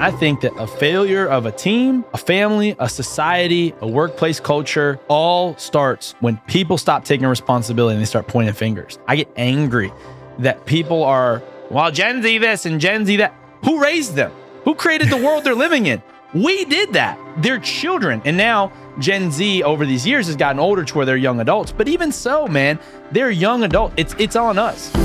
I think that a failure of a team, a family, a society, a workplace culture all starts when people stop taking responsibility and they start pointing fingers. I get angry that people are, well, Gen Z this and Gen Z that. Who raised them? Who created the world they're living in? We did that. They're children. And now Gen Z over these years has gotten older to where they're young adults. But even so, man, they're young adults. It's on us.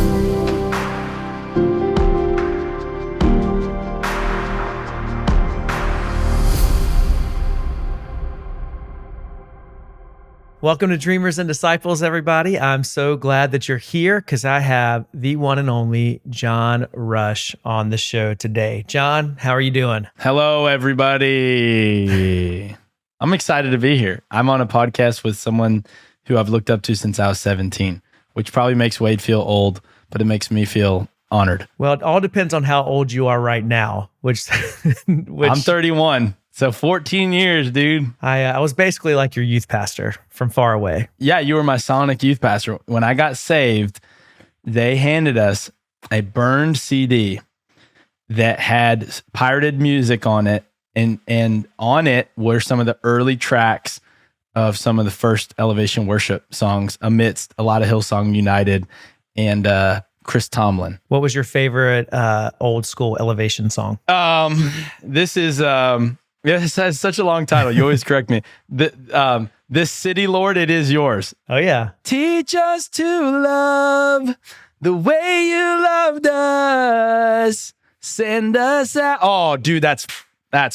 Welcome to Dreamers and Disciples, everybody. I'm so glad that you're here because I have the one and only John Rush on the show today. John, how are you doing? Hello, everybody. I'm excited to be here. I'm on a podcast with someone who I've looked up to since I was 17, which probably makes Wade feel old, but it makes me feel honored. Well, it all depends on how old you are right now, which I'm 31. So 14 years, dude. I was basically like your youth pastor from far away. Yeah, you were my Sonic youth pastor. When I got saved, they handed us a burned CD that had pirated music on it. And on it were some of the early tracks of some of the first Elevation worship songs amidst a lot of Hillsong United and Chris Tomlin. What was your favorite old school Elevation song? This is... Yeah, it has such a long title. You always correct me. This city, Lord, it is yours. Oh, yeah. Teach us to love the way you loved us. Send us out. Oh, dude, that's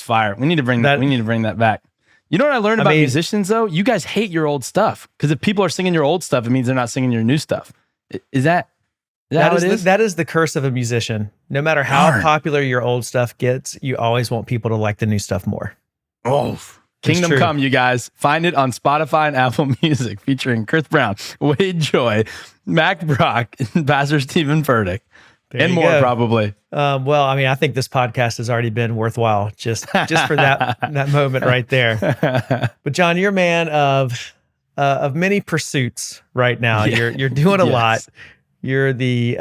fire. We need to bring that. We need to bring that back. You know what I learned about musicians, though? You guys hate your old stuff because if people are singing your old stuff, it means they're not singing your new stuff. Is that how it is? That is the curse of a musician. No matter how popular your old stuff gets, you always want people to like the new stuff more. Oh, Kingdom Come, you guys. Find it on Spotify and Apple Music, featuring Chris Brown, Wade Joye, Mac Brock, and Pastor Stephen Furtick, and more probably. Well, I mean, I think this podcast has already been worthwhile just for that moment right there. But John, you're a man of many pursuits right now. Yeah. You're doing a lot. You're the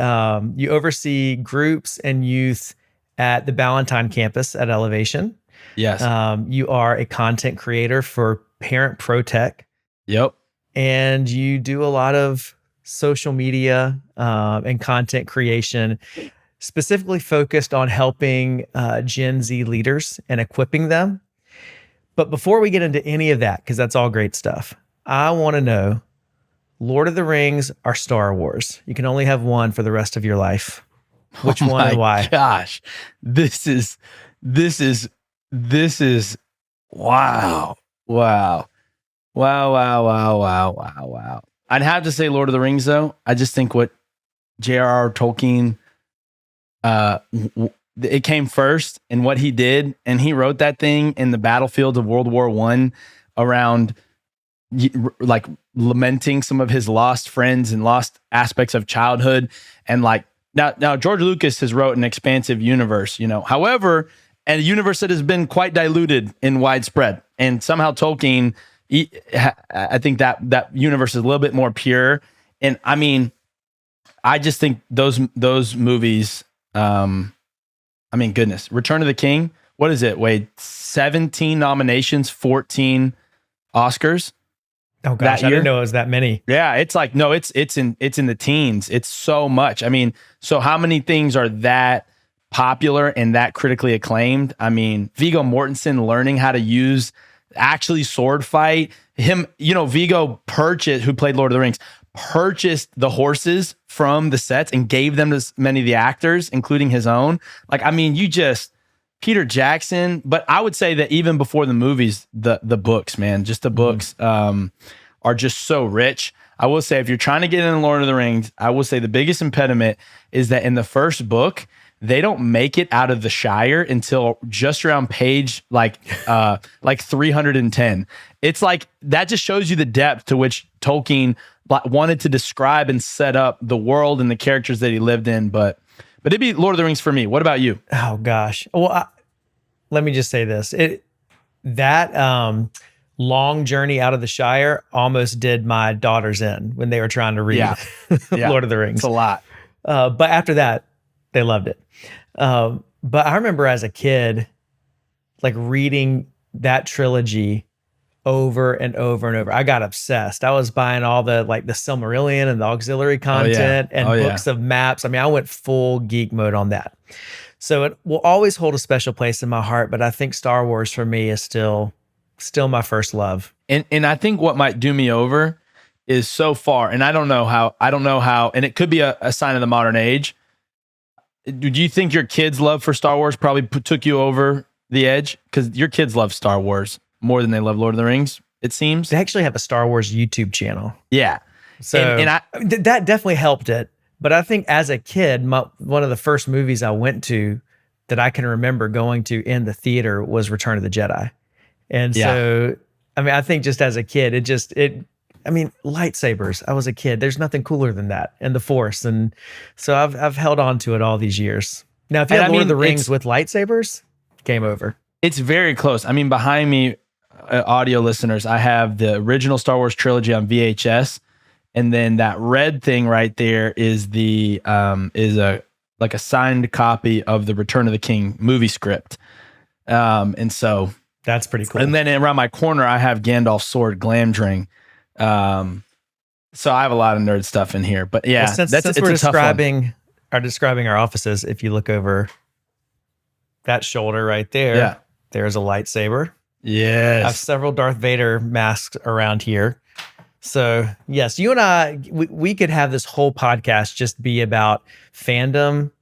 you oversee groups and youth at the Ballantyne campus at Elevation. Yes. You are a content creator for Parent Protech. Yep. And you do a lot of social media and content creation, specifically focused on helping Gen Z leaders and equipping them. But before we get into any of that, because that's all great stuff, I want to know, Lord of the Rings or Star Wars? You can only have one for the rest of your life. Which one and why? Gosh, this is wow. I'd have to say Lord of the Rings, though. I just think what J.R.R. Tolkien, it came first in what he did, and he wrote that thing in the battlefields of World War I around like lamenting some of his lost friends and lost aspects of childhood. And like now George Lucas has wrote an expansive universe, however, and a universe that has been quite diluted and widespread. And somehow Tolkien, I think that universe is a little bit more pure. And I mean, I just think those movies, goodness, Return of the King, what is it, Wade? 17 nominations, 14 Oscars. Oh gosh, I didn't know it was that many. Yeah, it's like, no, it's in the teens. It's so much. I mean, so how many things are that popular and that critically acclaimed? I mean, Viggo Mortensen learning how to use actually sword fight. Him, Viggo purchased, who played Lord of the Rings, purchased the horses from the sets and gave them to many of the actors, including his own. Like, I mean, Peter Jackson, but I would say that even before the movies, the books, man, just the books are just so rich. I will say, if you're trying to get into Lord of the Rings, I will say the biggest impediment is that in the first book, they don't make it out of the Shire until just around page like 310. It's like, that just shows you the depth to which Tolkien wanted to describe and set up the world and the characters that he lived in. But it'd be Lord of the Rings for me. What about you? Oh gosh. Well, let me just say this. That long journey out of the Shire almost did my daughters in when they were trying to read Lord of the Rings. It's a lot. But after that, they loved it. But I remember as a kid, like reading that trilogy over and over and over. I got obsessed. I was buying all the like the Silmarillion and the auxiliary content and books of maps. I mean, I went full geek mode on that. So it will always hold a special place in my heart, but I think Star Wars for me is still my first love. And I think what might do me over is so far, and I don't know how, and it could be a sign of the modern age. Do you think your kids' love for Star Wars probably took you over the edge? Because your kids love Star Wars more than they love Lord of the Rings, it seems. They actually have a Star Wars YouTube channel. Yeah. So that definitely helped it. But I think as a kid, one of the first movies I went to that I can remember going to in the theater was Return of the Jedi. And so, I mean, I think just as a kid, lightsabers. I was a kid. There's nothing cooler than that, and the Force. And so I've held on to it all these years. Now, if you have Lord of the Rings with lightsabers, game over. It's very close. I mean, behind me, audio listeners, I have the original Star Wars trilogy on VHS, and then that red thing right there is a signed copy of the Return of the King movie script. And so that's pretty cool. And then around my corner, I have Gandalf's sword, Glamdring. So I have a lot of nerd stuff in here, but yeah, well, since we're describing our offices, if you look over that shoulder right there, there's a lightsaber. Yes. I have several Darth Vader masks around here. So yes, you and I, we could have this whole podcast just be about fandom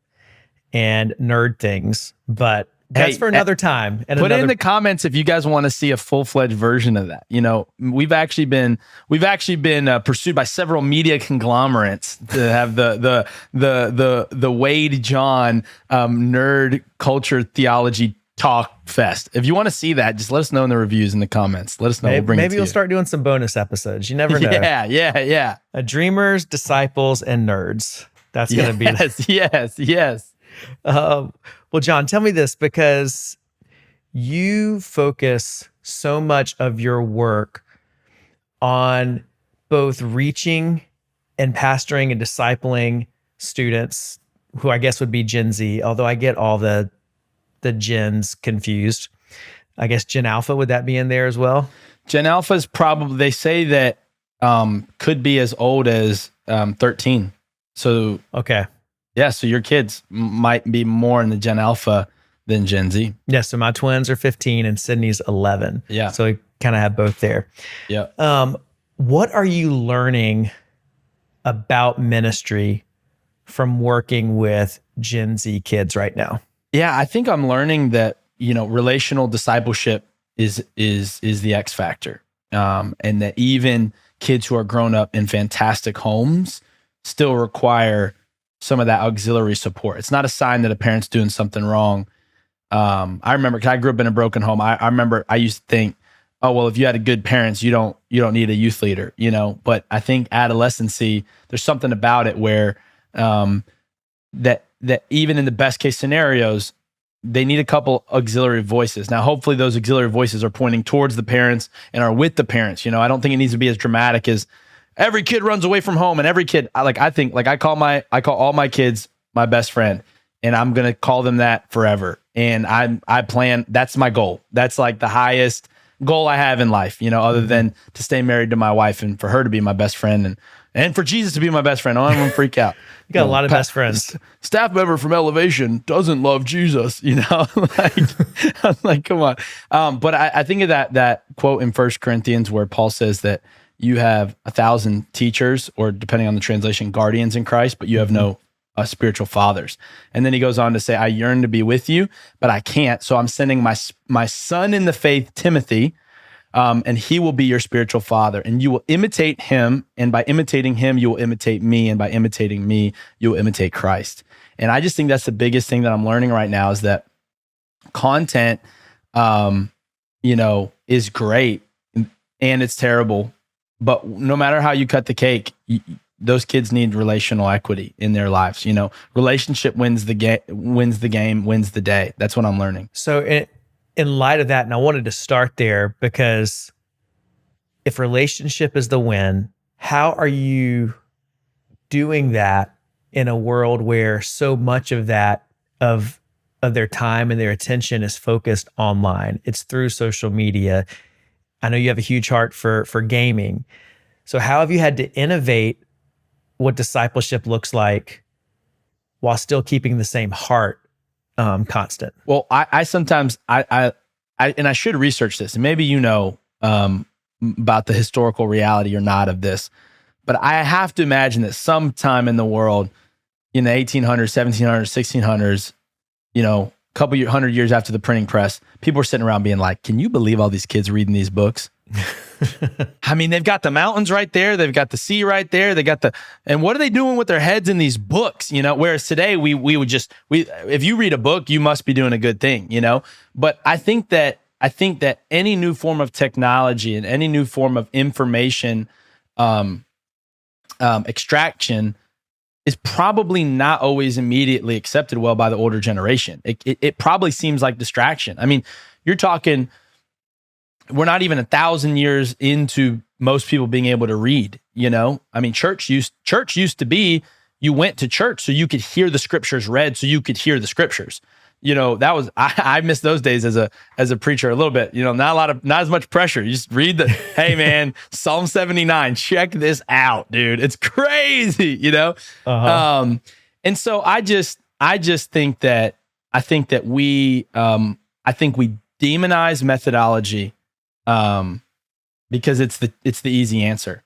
and nerd things, but that's for another time. And put it in the comments if you guys want to see a full-fledged version of that. You know, we've actually been pursued by several media conglomerates to have the Wade John nerd culture theology Talkfest. If you want to see that, just let us know in the reviews in the comments. Let us know. Maybe we'll start doing some bonus episodes. You never know. Yeah. Dreamers, disciples, and nerds. That's going to be yes. Well, John, tell me this, because you focus so much of your work on both reaching and pastoring and discipling students who I guess would be Gen Z, although I get all the gens confused. I guess Gen Alpha, would that be in there as well? Gen Alpha is probably, they say that could be as old as 13. So okay. Yeah, so your kids might be more in the Gen Alpha than Gen Z. Yeah, so my twins are 15 and Sydney's 11. Yeah. So we kind of have both there. Yeah. What are you learning about ministry from working with Gen Z kids right now? Yeah, I think I'm learning that, relational discipleship is the X factor. And that even kids who are grown up in fantastic homes still require some of that auxiliary support. It's not a sign that a parent's doing something wrong. I remember, because I grew up in a broken home. I remember I used to think, oh, well, if you had a good parents, you don't need a youth leader, But I think adolescency, there's something about it where that even in the best case scenarios, they need a couple auxiliary voices. Now, hopefully those auxiliary voices are pointing towards the parents and are with the parents. I don't think it needs to be as dramatic as every kid runs away from home, and every kid, I call all my kids my best friend, and I'm going to call them that forever. And I plan, that's my goal. That's like the highest goal I have in life, other than to stay married to my wife and for her to be my best friend and for Jesus to be my best friend. I don't want to freak out. You got a lot of best friends. Staff member from Elevation doesn't love Jesus, I'm like, come on. But I think of that quote in 1 Corinthians where Paul says that you have 1,000 teachers, or depending on the translation, guardians in Christ, but you have no spiritual fathers. And then he goes on to say, I yearn to be with you, but I can't. So I'm sending my son in the faith, Timothy, and he will be your spiritual father, and you will imitate him. And by imitating him, you will imitate me. And by imitating me, you will imitate Christ. And I just think that's the biggest thing that I'm learning right now, is that content, is great and it's terrible. But no matter how you cut the cake, those kids need relational equity in their lives. Relationship wins the game, wins the day. That's what I'm learning. So in light of that, and I wanted to start there, because if relationship is the win, how are you doing that in a world where so much of that, of of their time and their attention is focused online. It's through social media. I know you have a huge heart for gaming. So how have you had to innovate what discipleship looks like while still keeping the same heart constant? Well, I sometimes and I should research this, and maybe about the historical reality or not of this, but I have to imagine that sometime in the world, in the 1800s, 1700s, 1600s, a couple hundred years after the printing press, people were sitting around being like, "Can you believe all these kids reading these books?" I mean, they've got the mountains right there. They've got the sea right there. And what are they doing with their heads in these books? Whereas today we would if you read a book, you must be doing a good thing, But I think that any new form of technology and any new form of information extraction is probably not always immediately accepted well by the older generation. It probably seems like distraction. I mean, you're talking, we're not even 1,000 years into most people being able to read, I mean, church used to be, you went to church so you could hear the scriptures read, so you could hear the scriptures. That was, I miss those days as a preacher a little bit, not as much pressure. You just read hey man, Psalm 79, check this out, dude. It's crazy, Uh-huh. And so I just think that we demonize methodology, because it's the easy answer.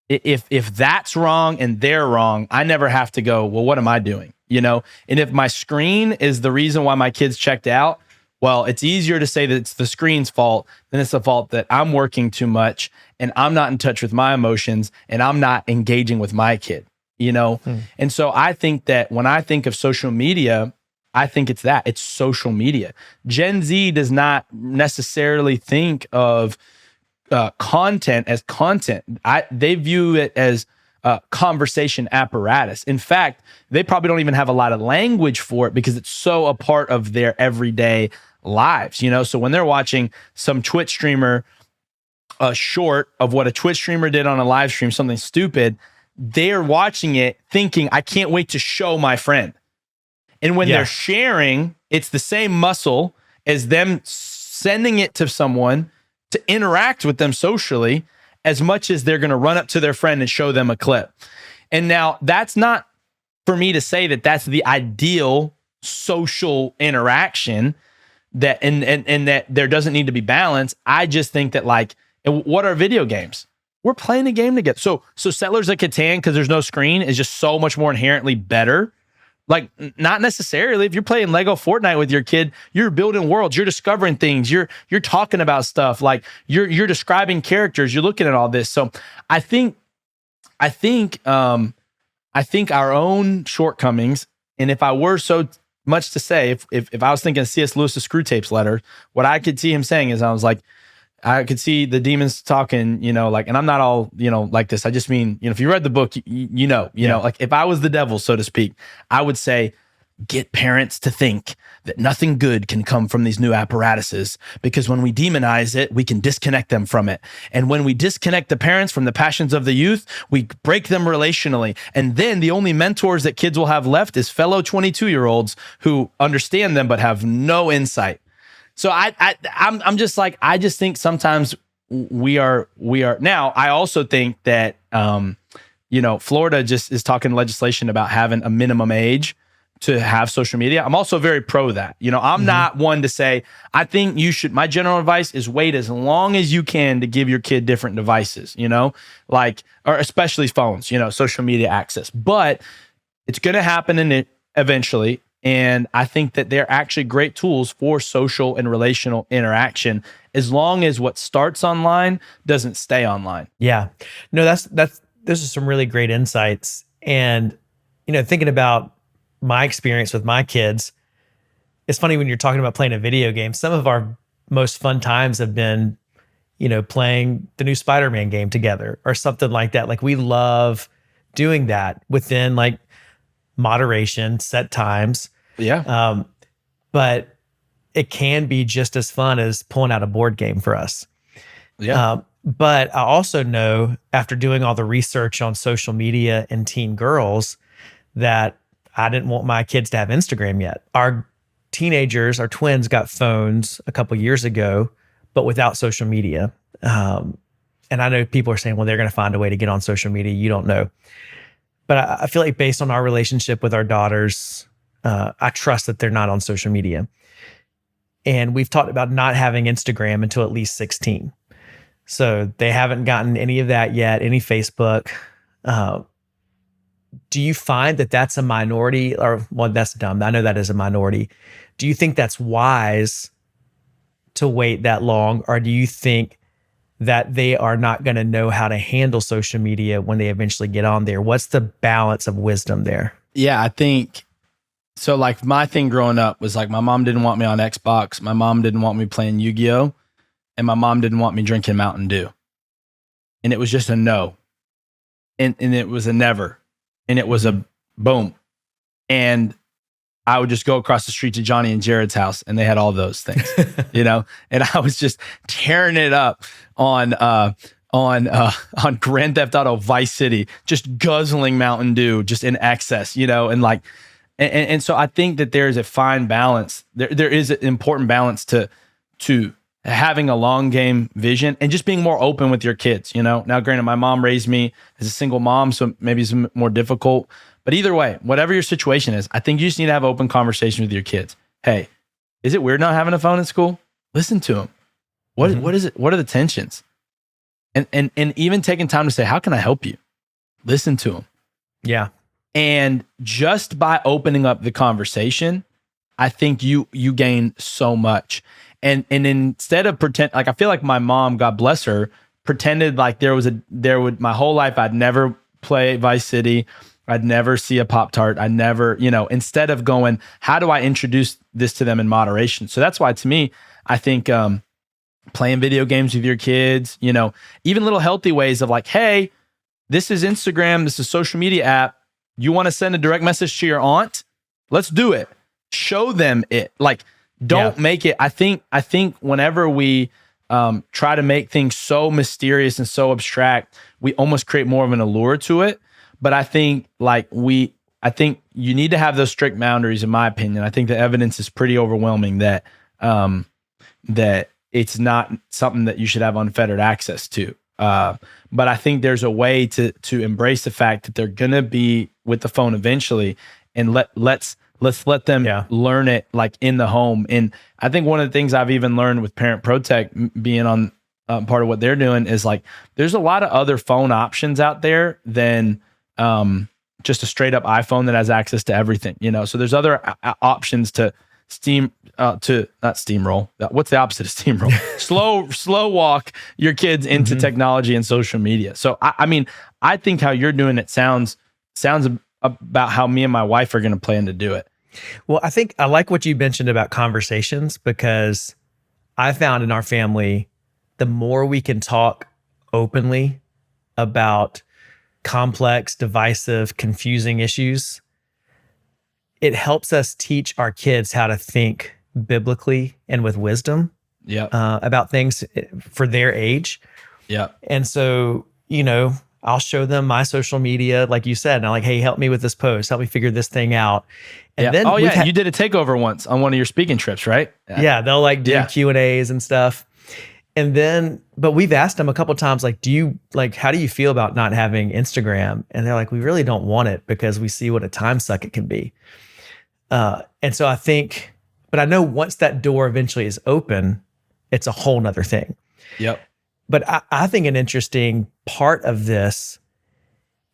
If that's wrong and they're wrong, I never have to go, well, what am I doing? And if my screen is the reason why my kids checked out, well, it's easier to say that it's the screen's fault than it's the fault that I'm working too much and I'm not in touch with my emotions and I'm not engaging with my kid, And so I think that when I think of social media, I think it's social media. Gen Z does not necessarily think of content as content. They view it as conversation apparatus. In fact, they probably don't even have a lot of language for it because it's so a part of their everyday lives, So when they're watching some Twitch streamer, a short of what a Twitch streamer did on a live stream, something stupid, they're watching it thinking, I can't wait to show my friend. And when they're sharing, it's the same muscle as them sending it to someone to interact with them socially, as much as they're going to run up to their friend and show them a clip. And now that's not for me to say that that's the ideal social interaction, that and that there doesn't need to be balance. I just think that, like, what are video games? We're playing a game together. So Settlers of Catan, because there's no screen, is just so much more inherently better. Like, not necessarily. If you're playing Lego Fortnite with your kid, you're building worlds, you're discovering things, you're talking about stuff, like you're describing characters, you're looking at all this. So I think our own shortcomings, and if I were so much to say, if I was thinking of C.S. Lewis's Screw Tapes letter, what I could see him saying is, I could see the demons talking, and I'm not all, like this. I just mean, if you read the book, like if I was the devil, so to speak, I would say, get parents to think that nothing good can come from these new apparatuses, because when we demonize it, we can disconnect them from it. And when we disconnect the parents from the passions of the youth, we break them relationally. And then the only mentors that kids will have left is fellow 22-year-olds who understand them but have no insight. So I'm just like, I just think sometimes we are now. I also think that Florida just is talking legislation about having a minimum age to have social media. I'm also very pro that. I'm not one to say, I think you should. My general advice is wait as long as you can to give your kid different devices. Or especially phones. Social media access, but it's going to happen eventually. And I think that they're actually great tools for social and relational interaction, as long as what starts online doesn't stay online. Yeah, no, those are some really great insights. And, thinking about my experience with my kids, it's funny when you're talking about playing a video game, some of our most fun times have been, playing the new Spider-Man game together or something like that. Like, we love doing that within moderation, set times. Yeah. But it can be just as fun as pulling out a board game for us. Yeah. But I also know, after doing all the research on social media and teen girls, that I didn't want my kids to have Instagram yet. Our teenagers, our twins got phones a couple years ago, but without social media. And I know people are saying, well, they're going to find a way to get on social media. You don't know. But I feel like based on our relationship with our daughters, I trust that they're not on social media. And we've talked about not having Instagram until at least 16. So they haven't gotten any of that yet, any Facebook. Do you find that that's a minority? Or, well, that's dumb. I know that is a minority. Do you think that's wise to wait that long? Or do you think that they are not going to know how to handle social media when they eventually get on there? What's the balance of wisdom there? Yeah, I think so. Like my thing growing up was like my mom didn't want me on Xbox. My mom didn't want me playing Yu-Gi-Oh! And my mom didn't want me drinking Mountain Dew. And it was just a no. And it was a never. And it was a boom. And I would just go across the street to Johnny and Jared's house and they had all those things, you know? And I was just tearing it up on Grand Theft Auto Vice City, just guzzling Mountain Dew just in excess, you know? And like, and so I think that there's a fine balance. There is an important balance to having a long game vision and just being more open with your kids, you know? Now, granted, my mom raised me as a single mom, so maybe it's more difficult. But either way, whatever your situation is, I think you just need to have open conversation with your kids. Hey, is it weird not having a phone at school? Listen to them. What is it? What are the tensions? And even taking time to say, how can I help you? Listen to them. Yeah. And just by opening up the conversation, I think you gain so much. And instead of pretend, like I feel like my mom, God bless her, pretended like my whole life I'd never play Vice City. I'd never see a Pop-Tart. I never, you know, instead of going, how do I introduce this to them in moderation? So that's why to me, I think playing video games with your kids, you know, even little healthy ways of like, hey, this is Instagram. This is a social media app. You want to send a direct message to your aunt? Let's do it. Show them it. Like, don't make it. I think whenever we try to make things so mysterious and so abstract, we almost create more of an allure to it. But I think you need to have those strict boundaries, in my opinion. I think the evidence is pretty overwhelming that that it's not something that you should have unfettered access to. But I think there's a way to embrace the fact that they're gonna be with the phone eventually, and let's let them learn it like in the home. And I think one of the things I've even learned with Parent Protect being on part of what they're doing is like there's a lot of other phone options out there than just a straight up iPhone that has access to everything, you know? So there's other options to not steamroll. What's the opposite of steamroll? slow walk your kids into technology and social media. So I mean, I think how you're doing it sounds about how me and my wife are going to plan to do it. Well, I think I like what you mentioned about conversations, because I found in our family, the more we can talk openly about complex, divisive, confusing issues, it helps us teach our kids how to think biblically and with wisdom about things for their age. Yeah. And so, you know, I'll show them my social media, like you said, and I'm like, hey, help me with this post, help me figure this thing out. And then you did a takeover once on one of your speaking trips, right? Yeah, they'll like do Q&As and stuff. And then, but we've asked them a couple of times, like, how do you feel about not having Instagram? And they're like, we really don't want it because we see what a time suck it can be. And so I think, but I know once that door eventually is open, it's a whole nother thing. Yep. But I think an interesting part of this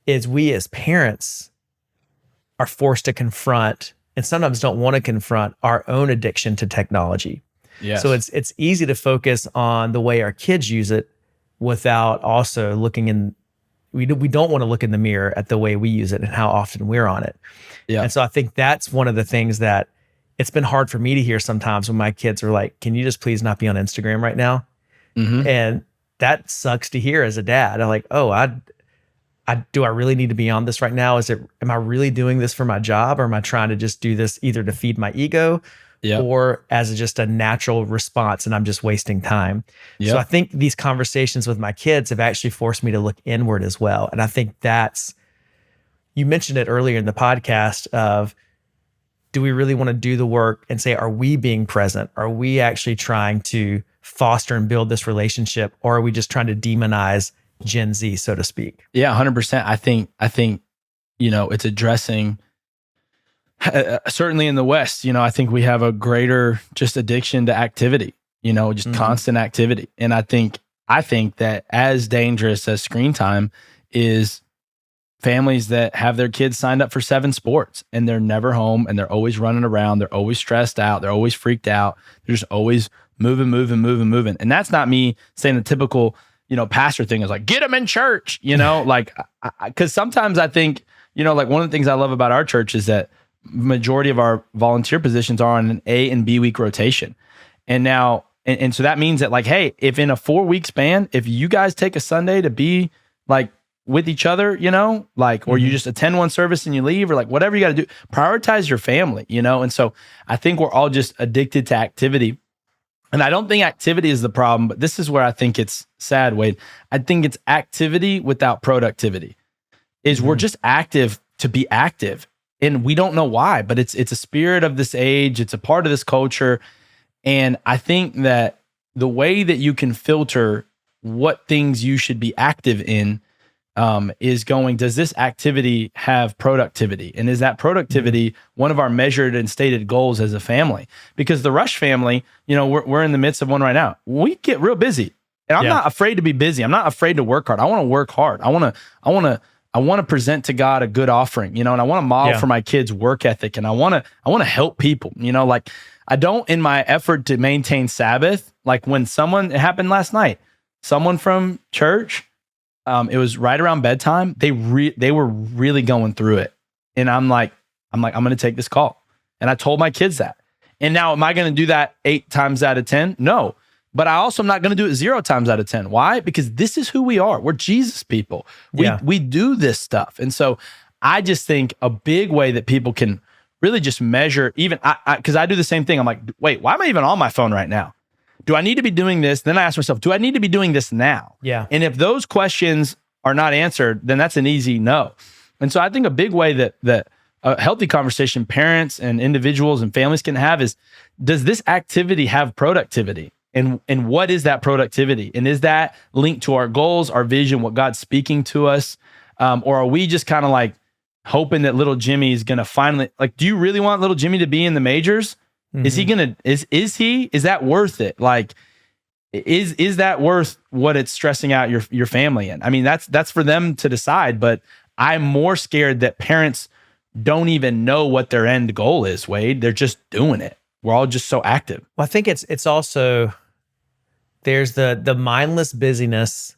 is we as parents are forced to confront, and sometimes don't want to confront, our own addiction to technology. Yes. So it's easy to focus on the way our kids use it without also looking in, we don't want to look in the mirror at the way we use it and how often we're on it. Yeah. And so I think that's one of the things that it's been hard for me to hear sometimes when my kids are like, can you just please not be on Instagram right now? And that sucks to hear as a dad. I'm like, oh, do I really need to be on this right now? Am I really doing this for my job, or am I trying to just do this either to feed my ego or as just a natural response and I'm just wasting time? So I think these conversations with my kids have actually forced me to look inward as well. And I think you mentioned it earlier in the podcast of do we really want to do the work and say, are we being present? Are we actually trying to foster and build this relationship? Or are we just trying to demonize Gen Z, so to speak? Yeah, 100%. I think, it's addressing, certainly in the West, I think we have a greater just addiction to activity, just constant activity. And I think that as dangerous as screen time is families that have their kids signed up for 7 sports and they're never home and they're always running around. They're always stressed out. They're always freaked out. They're just always moving. And that's not me saying the typical, pastor thing is like, get them in church, like, because sometimes I think, like one of the things I love about our church is that majority of our volunteer positions are on an A and B week rotation. And now, and so that means that like, hey, if in a 4-week span, if you guys take a Sunday to be like with each other, or you just attend one service and you leave, or like whatever you got to do, prioritize your family, And so I think we're all just addicted to activity. And I don't think activity is the problem, but this is where I think it's sad, Wade. I think it's activity without productivity. We're just active to be active. And we don't know why, but it's a spirit of this age. It's a part of this culture. And I think that the way that you can filter what things you should be active in does this activity have productivity? And is that productivity one of our measured and stated goals as a family? Because the Rush family, we're in the midst of one right now. We get real busy. And I'm not afraid to be busy. I'm not afraid to work hard. I want to work hard. I want to present to God a good offering, and I want to model for my kids work ethic, and I want to help people, like I don't, in my effort to maintain Sabbath, like when it happened last night, someone from church, it was right around bedtime. They were really going through it. And I'm like, I'm going to take this call. And I told my kids that. And now, am I going to do that 8 times out of 10? No. But I also am not going to do it 0 times out of 10. Why? Because this is who we are. We're Jesus people. We do this stuff. And so I just think a big way that people can really just measure, even because I do the same thing. I'm like, wait, why am I even on my phone right now? Do I need to be doing this? Then I ask myself, do I need to be doing this now? Yeah. And if those questions are not answered, then that's an easy no. And so I think a big way that a healthy conversation parents and individuals and families can have is, does this activity have productivity? And what is that productivity? And is that linked to our goals, our vision, what God's speaking to us? Or are we just kind of like hoping that little Jimmy is going to finally, like, do you really want little Jimmy to be in the majors? Is he gonna? Is that worth it? Like, is that worth what it's stressing out your family in? I mean, that's for them to decide. But I'm more scared that parents don't even know what their end goal is. Wade, they're just doing it. We're all just so active. Well, I think it's also there's the mindless busyness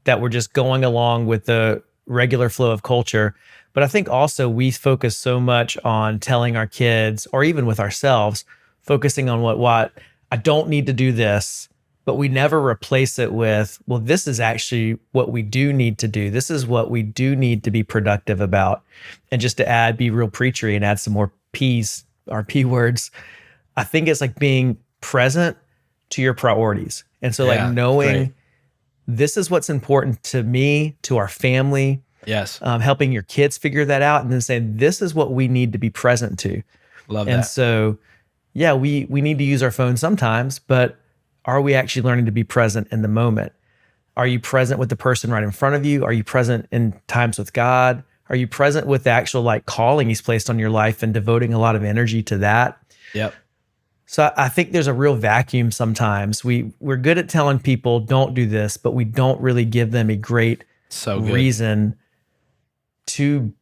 that we're just going along with the regular flow of culture. But I think also we focus so much on telling our kids, or even with ourselves, focusing on what I don't need to do this, but we never replace it with, well, this is actually what we do need to do. This is what we do need to be productive about. And just to be real preachery and add some more P's or P words, I think it's like being present to your priorities. And so like knowing this is what's important to me, to our family. Yes. Helping your kids figure that out, and then saying, this is what we need to be present to. Love that. And so, yeah, we need to use our phone sometimes, but are we actually learning to be present in the moment? Are you present with the person right in front of you? Are you present in times with God? Are you present with the actual like calling He's placed on your life and devoting a lot of energy to that? Yep. So I think there's a real vacuum sometimes. We're good at telling people don't do this, but we don't really give them a great reason to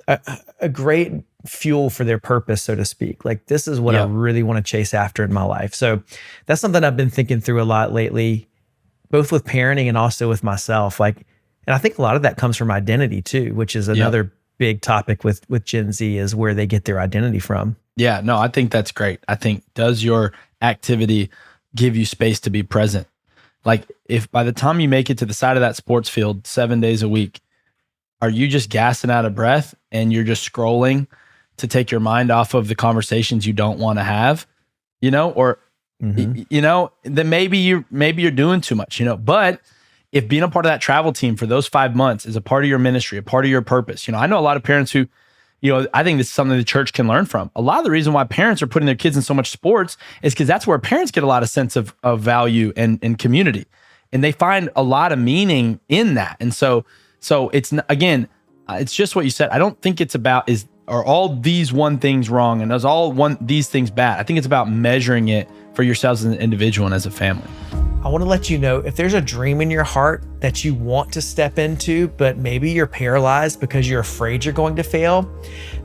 a great fuel for their purpose, so to speak. Like, this is what I really want to chase after in my life. So that's something I've been thinking through a lot lately, both with parenting and also with myself. Like, and I think a lot of that comes from identity too, which is another big topic with Gen Z, is where they get their identity from. Yeah, no, I think that's great. I think, does your activity give you space to be present? Like, if by the time you make it to the side of that sports field 7 days a week, are you just gassing out of breath and you're just scrolling to take your mind off of the conversations you don't want to have, or, then maybe you're doing too much, but if being a part of that travel team for those 5 months is a part of your ministry, a part of your purpose, I know a lot of parents who, I think this is something the church can learn from. A lot of the reason why parents are putting their kids in so much sports is because that's where parents get a lot of sense of value and community. And they find a lot of meaning in that. And so it's, again, it's just what you said. I don't think it's about are all these one things wrong and these things bad. I think it's about measuring it for yourselves as an individual and as a family. I want to let you know, if there's a dream in your heart that you want to step into, but maybe you're paralyzed because you're afraid you're going to fail,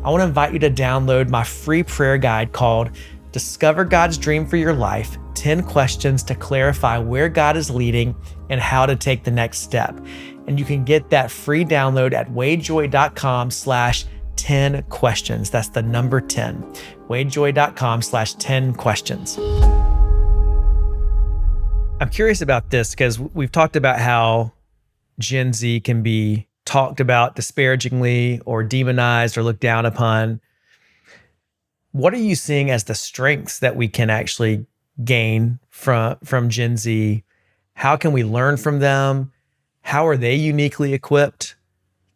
I want to invite you to download my free prayer guide called Discover God's Dream for Your Life, 10 questions to clarify where God is leading and how to take the next step. And you can get that free download at wadejoye.com/10 questions. That's the number 10, wadejoye.com/10 questions. I'm curious about this because we've talked about how Gen Z can be talked about disparagingly or demonized or looked down upon. What are you seeing as the strengths that we can actually gain from Gen Z? How can we learn from them? How are they uniquely equipped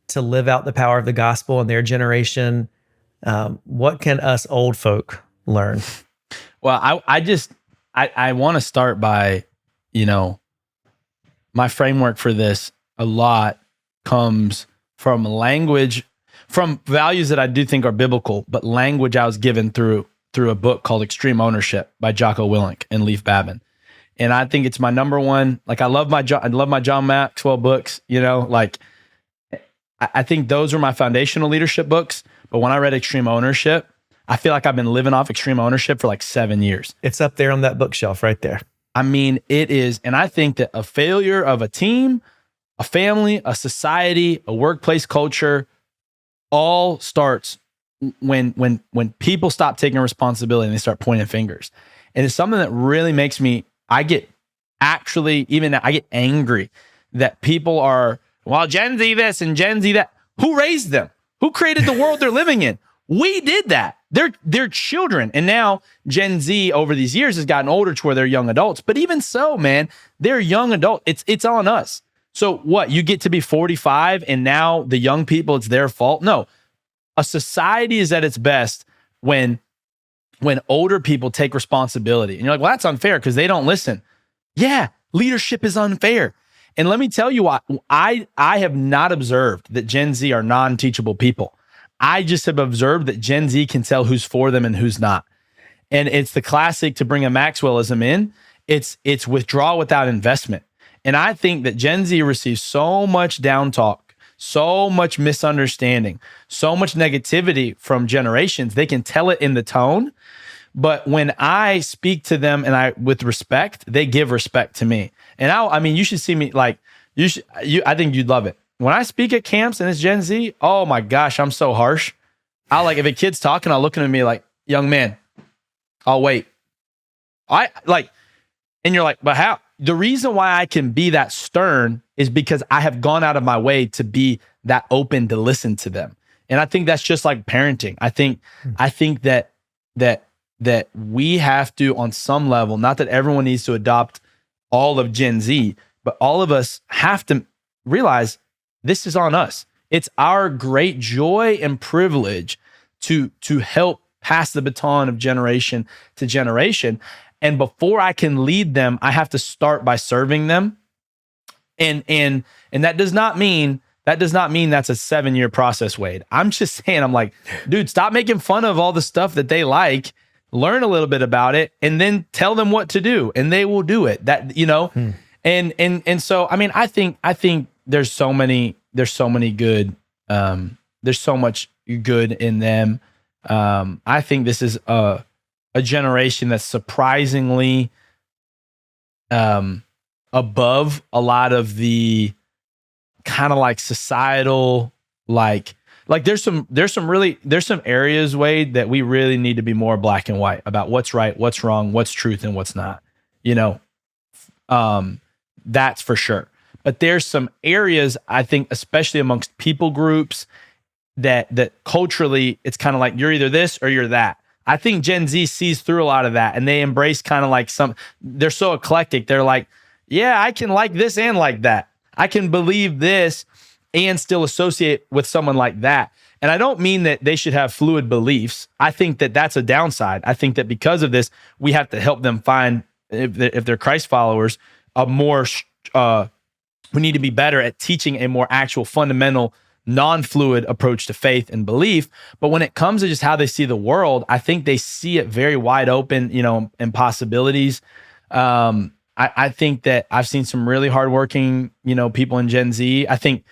to live out the power of the gospel in their generation? What can us old folk learn? Well, I want to start by, my framework for this a lot comes from language, from values that I do think are biblical, but language I was given through a book called Extreme Ownership by Jocko Willink and Leif Babin. And I think it's my number one. Like, I love my John Maxwell books, I think those are my foundational leadership books. But when I read Extreme Ownership, I feel like I've been living off Extreme Ownership for like 7 years. It's up there on that bookshelf right there. I mean, it is. And I think that a failure of a team, a family, a society, a workplace culture, all starts when people stop taking responsibility and they start pointing fingers. And it's something that really makes me, I get angry that people are, well, Gen Z this and Gen Z that. Who raised them? Who created the world they're living in? We did that. They're children. And now Gen Z over these years has gotten older to where they're young adults. But even so, man, they're young adult. It's on us. So what? You get to be 45 and now the young people, it's their fault? No. A society is at its best when older people take responsibility. And you're like, well, that's unfair because they don't listen. Yeah, leadership is unfair. And let me tell you why. I have not observed that Gen Z are non-teachable people. I just have observed that Gen Z can tell who's for them and who's not. And it's the classic, to bring a Maxwellism in, it's withdraw without investment. And I think that Gen Z receives so much down talk, so much misunderstanding, so much negativity from generations. They can tell it in the tone. But when I speak to them with respect, they give respect to me. And I mean, you should see me I think you'd love it. When I speak at camps and it's Gen Z, oh my gosh, I'm so harsh. If a kid's talking, I'll look at me like, young man, I'll wait. And you're like, but how? The reason why I can be that stern is because I have gone out of my way to be that open to listen to them. And I think that's just like parenting. I think that we have to, on some level, not that everyone needs to adopt all of Gen Z, but all of us have to realize this is on us. It's our great joy and privilege to help pass the baton of generation to generation. And before I can lead them, I have to start by serving them. And that does not mean that's a 7-year process, Wade. I'm just saying, I'm like, dude, stop making fun of all the stuff that they like. Learn a little bit about it and then tell them what to do and they will do it. And so, I mean, I think there's so much good in them. I think this is a generation that's surprisingly above a lot of the kind of like societal, like there's some areas, Wade, that we really need to be more black and white about what's right, what's wrong, what's truth and what's not, that's for sure. But there's some areas, I think, especially amongst people groups that culturally it's kind of like you're either this or you're that. I think Gen Z sees through a lot of that and they embrace kind of like they're so eclectic. They're like, yeah, I can like this and like that. I can believe this and still associate with someone like that. And I don't mean that they should have fluid beliefs. I think that that's a downside. I think that because of this, we have to help them find, if they're Christ followers, a more, we need to be better at teaching a more actual fundamental non-fluid approach to faith and belief. But when it comes to just how they see the world, I think they see it very wide open, and possibilities. I think that I've seen some really hardworking, people in Gen Z. I think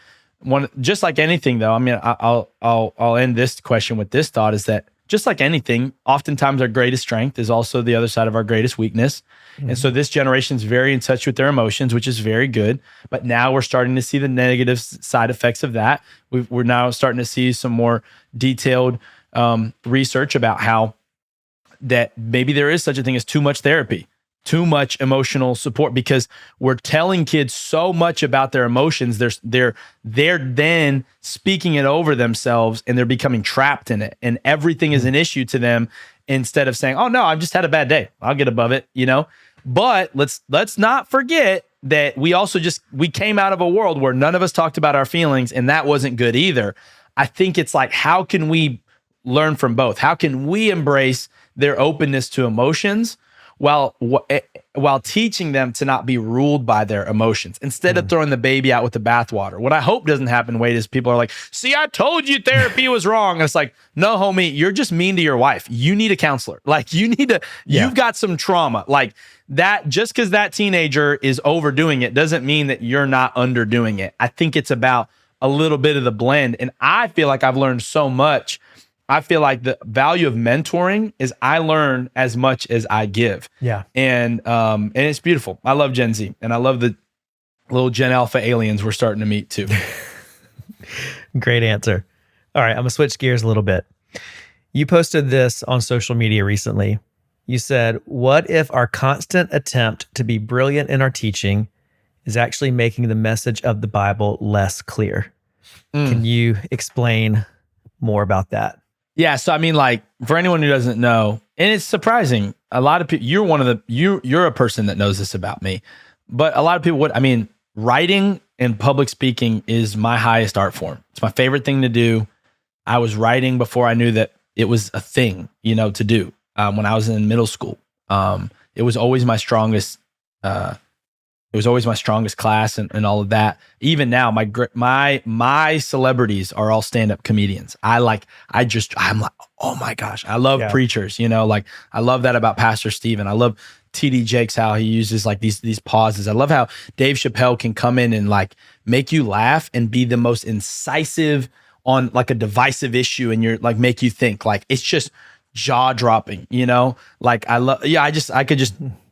just like anything though, I mean, I'll end this question with this thought, is that just like anything, oftentimes our greatest strength is also the other side of our greatest weakness. Mm-hmm. And so this generation's very in touch with their emotions, which is very good. But now we're starting to see the negative side effects of that. We're now starting to see some more detailed research about how that maybe there is such a thing as too much therapy, too much emotional support, because we're telling kids so much about their emotions. They're then speaking it over themselves, and they're becoming trapped in it, and everything is an issue to them, instead of saying, oh no, I've just had a bad day, I'll get above it, But let's not forget that we came out of a world where none of us talked about our feelings, and that wasn't good either. I think it's like, how can we learn from both? How can we embrace their openness to emotions while teaching them to not be ruled by their emotions, instead of throwing the baby out with the bathwater? What I hope doesn't happen, Wade, is people are like, see, I told you therapy was wrong. And it's like, no, homie, you're just mean to your wife. You need a counselor. Like, you've got some trauma. Like that, just because that teenager is overdoing it doesn't mean that you're not underdoing it. I think it's about a little bit of the blend. And I feel like I've learned so much. I feel like the value of mentoring is I learn as much as I give. Yeah. And it's beautiful. I love Gen Z, and I love the little Gen Alpha aliens we're starting to meet too. Great answer. All right, I'm gonna switch gears a little bit. You posted this on social media recently. You said, what if our constant attempt to be brilliant in our teaching is actually making the message of the Bible less clear? Can you explain more about that? Yeah. So, I mean, like, for anyone who doesn't know, and it's surprising, a lot of people, you're a person that knows this about me, but a lot of people writing and public speaking is my highest art form. It's my favorite thing to do. I was writing before I knew that it was a thing, to do. When I was in middle school, it was always my strongest, class and all of that. Even now, my celebrities are all stand-up comedians. I'm like, oh my gosh, I love preachers, like I love that about Pastor Stephen. I love TD Jakes, how he uses like these pauses. I love how Dave Chappelle can come in and like make you laugh and be the most incisive on like a divisive issue, and you're like, make you think. Like, it's just jaw-dropping, like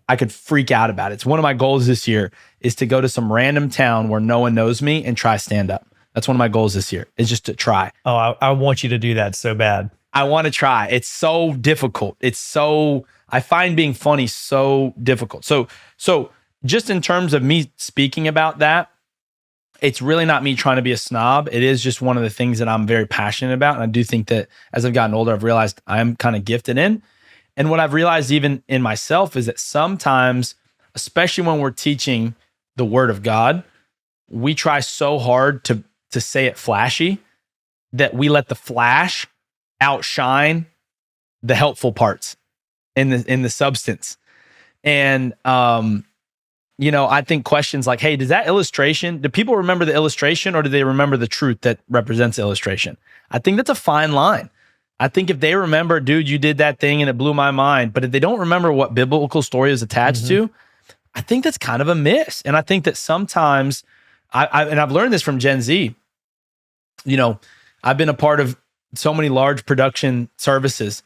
I could freak out about it. It's one of my goals this year is to go to some random town where no one knows me and try stand up. That's one of my goals this year, is just to try. Oh, I want you to do that so bad. I want to try. It's so difficult. I find being funny so difficult. So just in terms of me speaking about that, it's really not me trying to be a snob. It is just one of the things that I'm very passionate about. And I do think that as I've gotten older, I've realized I'm kind of gifted in. And what I've realized even in myself is that sometimes, especially when we're teaching the Word of God, we try so hard to say it flashy that we let the flash outshine the helpful parts in the substance. And I think questions like, hey, do people remember the illustration, or do they remember the truth that represents the illustration? I think that's a fine line. I think if they remember, dude, you did that thing and it blew my mind, but if they don't remember what biblical story is attached to, I think that's kind of a miss. And I think that sometimes, I've learned this from Gen Z, I've been a part of so many large production services.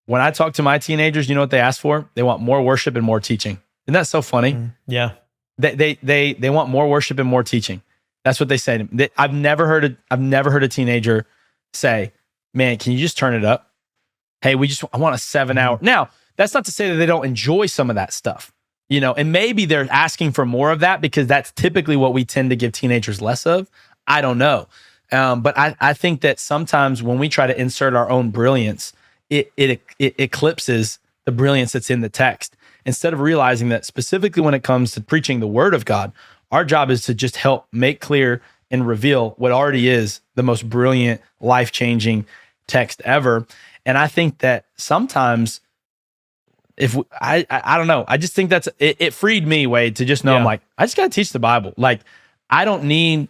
When I talk to my teenagers, you know what they ask for? They want more worship and more teaching. Isn't that so funny? Yeah. They want more worship and more teaching. That's what they say to me. I've never heard a teenager say, man, can you just turn it up? Hey, I want a 7-hour. Now, that's not to say that they don't enjoy some of that stuff, and maybe they're asking for more of that because that's typically what we tend to give teenagers less of. I don't know. But I think that sometimes when we try to insert our own brilliance, it eclipses the brilliance that's in the text. Instead of realizing that specifically when it comes to preaching the Word of God, our job is to just help make clear and reveal what already is the most brilliant, life-changing text ever. And I think that sometimes if I don't know, I just think it freed me, Wade, to just know I'm like, I just got to teach the Bible. Like, I don't need,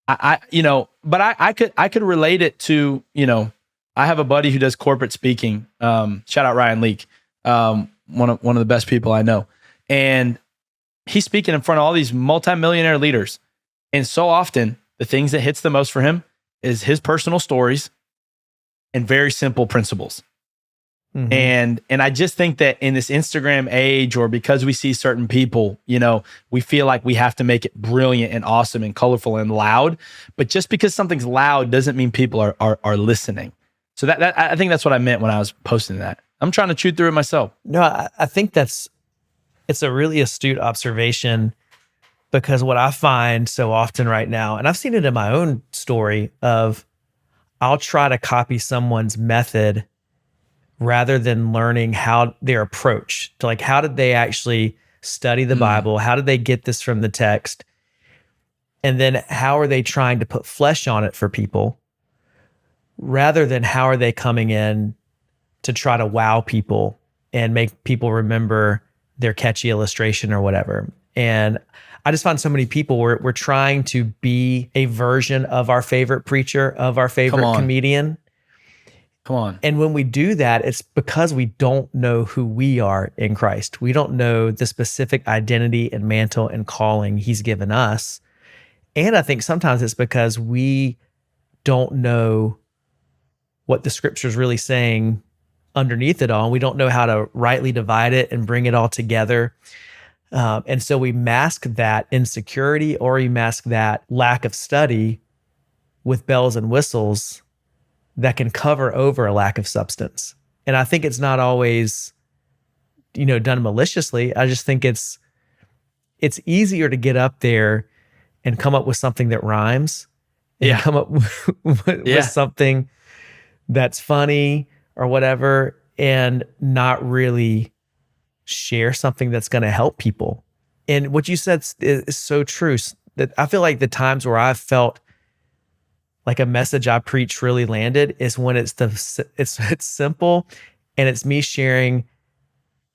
but I could relate it to, I have a buddy who does corporate speaking. Shout out Ryan Leake, one of the best people I know. And he's speaking in front of all these multimillionaire leaders. And so often the things that hits the most for him is his personal stories and very simple principles. Mm-hmm. And I just think that in this Instagram age, or because we see certain people, we feel like we have to make it brilliant and awesome and colorful and loud. But just because something's loud doesn't mean people are listening. So that I think that's what I meant when I was posting that. I'm trying to chew through it myself. No, I think it's a really astute observation, because what I find so often right now, and I've seen it in my own story, of I'll try to copy someone's method rather than learning how their approach to, like, how did they actually study the Bible? How did they get this from the text? And then how are they trying to put flesh on it for people, rather than how are they coming in to try to wow people and make people remember their catchy illustration or whatever. And I just find so many people, we're trying to be a version of our favorite preacher, of our favorite comedian. Come on. And when we do that, it's because we don't know who we are in Christ. We don't know the specific identity and mantle and calling he's given us. And I think sometimes it's because we don't know what the scripture's really saying underneath it all. And we don't know how to rightly divide it and bring it all together. And so we mask that insecurity, or we mask that lack of study with bells and whistles that can cover over a lack of substance. And I think it's not always, done maliciously. I just think it's easier to get up there and come up with something that rhymes, and come up with something that's funny or whatever, and not really share something that's going to help people. And what you said is so true, that I feel like the times where I've felt like a message I preach really landed is when it's simple, and it's me sharing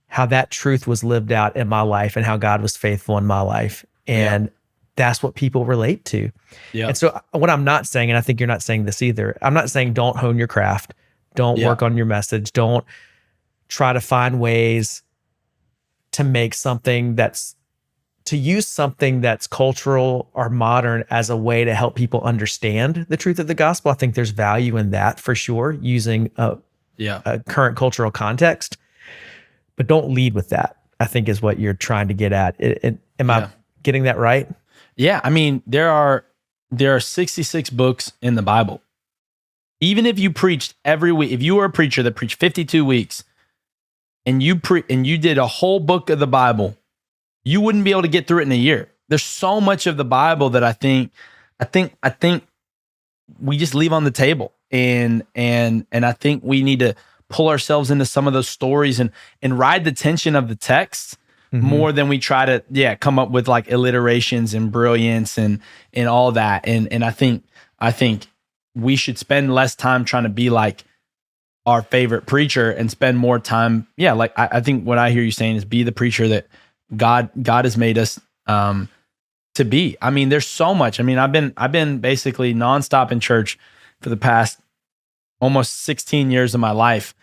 how that truth was lived out in my life and how God was faithful in my life. And that's what people relate to. Yeah. And so what I'm not saying, and I think you're not saying this either, I'm not saying don't hone your craft, don't work on your message, don't try to find ways to make something to use something that's cultural or modern as a way to help people understand the truth of the gospel. I think there's value in that for sure, using a current cultural context, but don't lead with that, I think, is what you're trying to get at. Am I getting that right? Yeah. I mean, there are 66 books in the Bible. Even if you preached every week, if you were a preacher that preached 52 weeks and you did a whole book of the Bible, you wouldn't be able to get through it in a year. There's so much of the Bible that I think we just leave on the table. And I think we need to pull ourselves into some of those stories and ride the tension of the text more than we try to come up with like alliterations and brilliance and all that. And I think we should spend less time trying to be like our favorite preacher and spend more time. Yeah. Like I think what I hear you saying is be the preacher that God has made us to be. I mean, there's so much. I mean, I've been basically nonstop in church for the past almost 16 years of my life.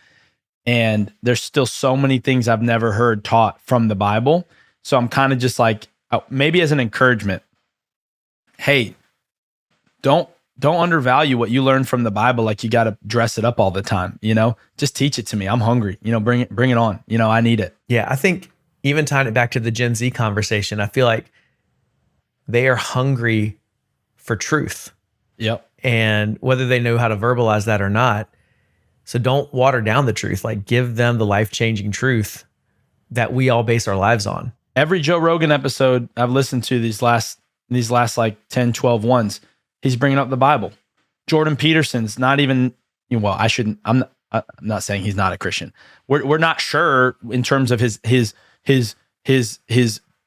And there's still so many things I've never heard taught from the Bible. So I'm kind of just like, maybe as an encouragement, hey, don't undervalue what you learn from the Bible. Like you got to dress it up all the time, just teach it to me. I'm hungry, bring it on. I need it. Yeah. I think even tying it back to the Gen Z conversation, I feel like they are hungry for truth. Yep. And whether they know how to verbalize that or not. So don't water down the truth. Like give them the life-changing truth that we all base our lives on. Every Joe Rogan episode I've listened to these last like 10, 12 ones, he's bringing up the Bible. Jordan Peterson's not even, I'm not saying he's not a Christian. We're not sure in terms of his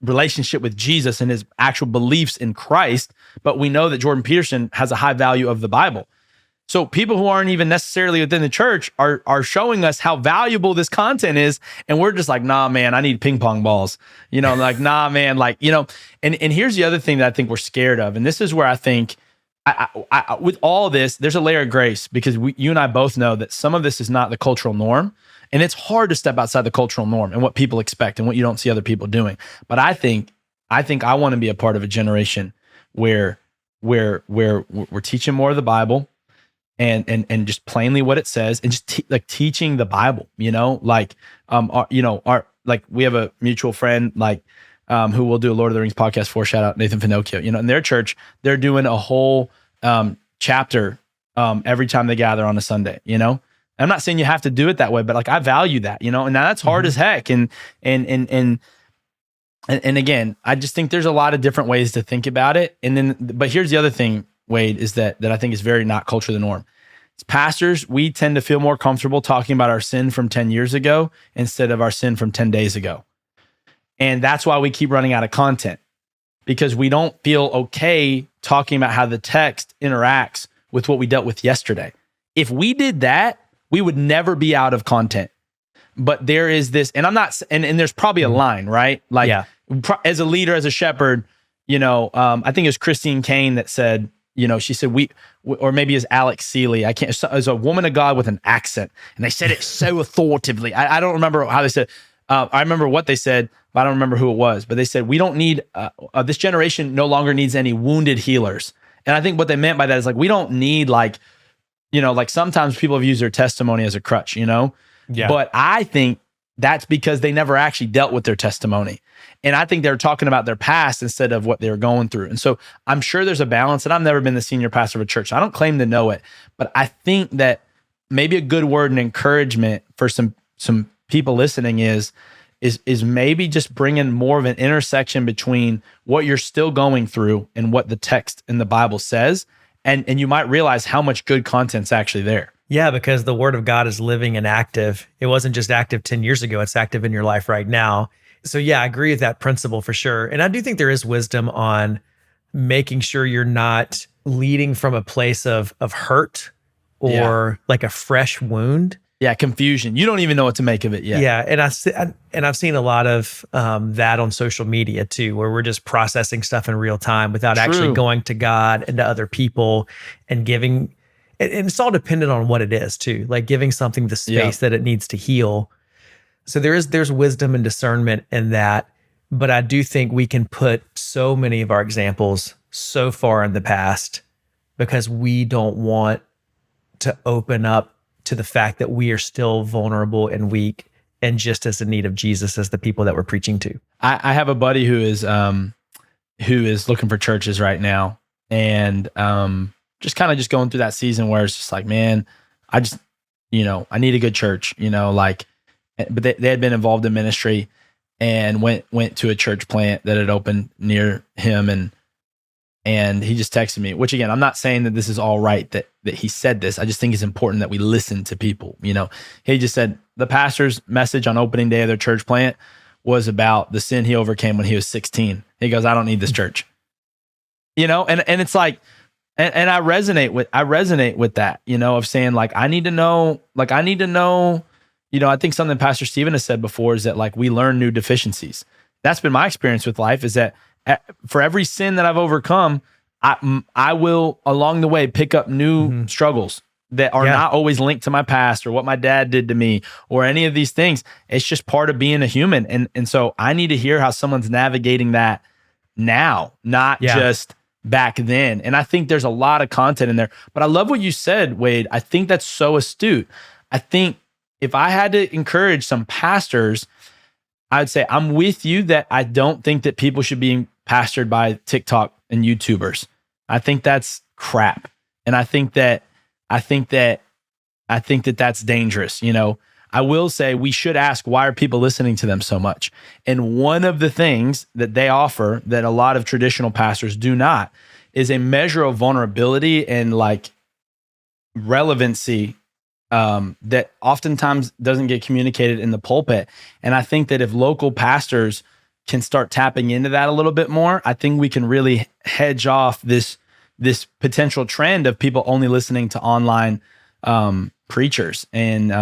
relationship with Jesus and his actual beliefs in Christ, but we know that Jordan Peterson has a high value of the Bible. So people who aren't even necessarily within the church are showing us how valuable this content is. And we're just like, nah, man, I need ping pong balls. Like, nah, man, like, and here's the other thing that I think we're scared of. And this is where I think I with all of this, there's a layer of grace, because you and I both know that some of this is not the cultural norm. And it's hard to step outside the cultural norm and what people expect and what you don't see other people doing. But I think I want to be a part of a generation where we're teaching more of the Bible, and just plainly what it says, and just teaching the Bible, like we have a mutual friend, who will do a Lord of the Rings podcast for, shout out Nathan Finocchio, in their church, they're doing a whole chapter every time they gather on a Sunday, I'm not saying you have to do it that way, but I value that, and now that's hard as heck. And again, I just think there's a lot of different ways to think about it. But here's the other thing, Wade, is that I think is very not culture the norm. As pastors, we tend to feel more comfortable talking about our sin from 10 years ago instead of our sin from 10 days ago. And that's why we keep running out of content, because we don't feel okay talking about how the text interacts with what we dealt with yesterday. If we did that, we would never be out of content. But there is this, and I'm not, and there's probably a line, right? As a leader, as a shepherd, I think it was Christine Kane that said, she said, or maybe it's Alex Seeley. I can't, as a woman of God with an accent. And they said it so authoritatively. I don't remember how they said, I remember what they said, but I don't remember who it was. But they said, we don't need, this generation no longer needs any wounded healers. And I think what they meant by that is we don't need sometimes people have used their testimony as a crutch, Yeah. But I think that's because they never actually dealt with their testimony. And I think they're talking about their past instead of what they were going through. And so I'm sure there's a balance, and I've never been the senior pastor of a church, so I don't claim to know it, but I think that maybe a good word and encouragement for some people listening is maybe just bringing more of an intersection between what you're still going through and what the text in the Bible says. And you might realize how much good content's actually there. Yeah, because the word of God is living and active. It wasn't just active 10 years ago, it's active in your life right now. So yeah, I agree with that principle for sure. And I do think there is wisdom on making sure you're not leading from a place of hurt or like a fresh wound. Yeah, confusion. You don't even know what to make of it yet. Yeah, and I've seen a lot of that on social media too, where we're just processing stuff in real time without actually going to God and to other people and giving. And it's all dependent on what it is too, like giving something the space that it needs to heal. So there's wisdom and discernment in that, but I do think we can put so many of our examples so far in the past because we don't want to open up to the fact that we are still vulnerable and weak and just as in need of Jesus as the people that we're preaching to. I have a buddy who is looking for churches right now, and just kind of just going through that season where it's just like, man, I just, I need a good church, but they had been involved in ministry and went to a church plant that had opened near him. And he just texted me, which again, I'm not saying that this is all right that he said this. I just think it's important that we listen to people. He just said the pastor's message on opening day of their church plant was about the sin he overcame when he was 16. He goes, I don't need this church, and it's like, and I resonate with that, of saying I need to know, I think something Pastor Stephen has said before is that we learn new deficiencies. That's been my experience with life, is that for every sin that I've overcome, I will along the way pick up new struggles that are not always linked to my past or what my dad did to me or any of these things. It's just part of being a human. And so I need to hear how someone's navigating that now, not just back then. And I think there's a lot of content in there, but I love what you said, Wade. I think that's so astute. I think if I had to encourage some pastors, I'd say I'm with you that I don't think that people should be pastored by TikTok and YouTubers. I think that's crap. And I think that that's dangerous. I will say we should ask, why are people listening to them so much? And one of the things that they offer that a lot of traditional pastors do not is a measure of vulnerability and relevancy that oftentimes doesn't get communicated in the pulpit. And I think that if local pastors can start tapping into that a little bit more, I think we can really hedge off this potential trend of people only listening to online preachers. And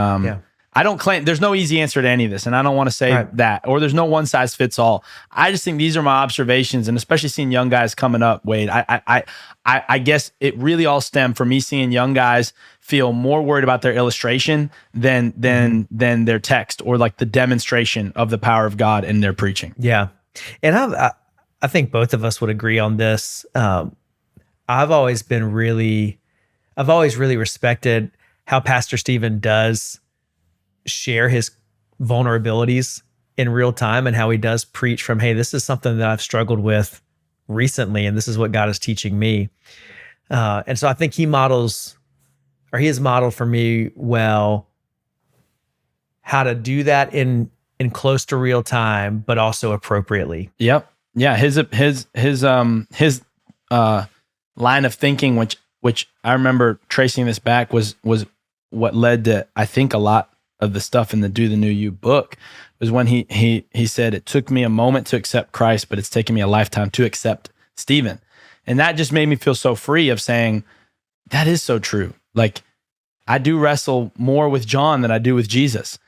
I don't claim there's no easy answer to any of this, and I don't want to say that, or there's no one size fits all. I just think these are my observations, and especially seeing young guys coming up, Wade. I guess it really all stemmed from me seeing young guys feel more worried about their illustration than their text or like the demonstration of the power of God in their preaching. Yeah, and I think both of us would agree on this. I've always really respected how Pastor Stephen does share his vulnerabilities in real time, and how he does preach from, hey, this is something that I've struggled with recently, and this is what God is teaching me. And so I think he has modeled for me well how to do that in close to real time, but also appropriately. Yep. Yeah. His line of thinking, which I remember tracing this back, was what led to, I think, a lot of the stuff in the Do the New You book, was when he said, it took me a moment to accept Christ, but it's taken me a lifetime to accept Stephen. And that just made me feel so free of saying, that is so true. Like, I do wrestle more with John than I do with Jesus,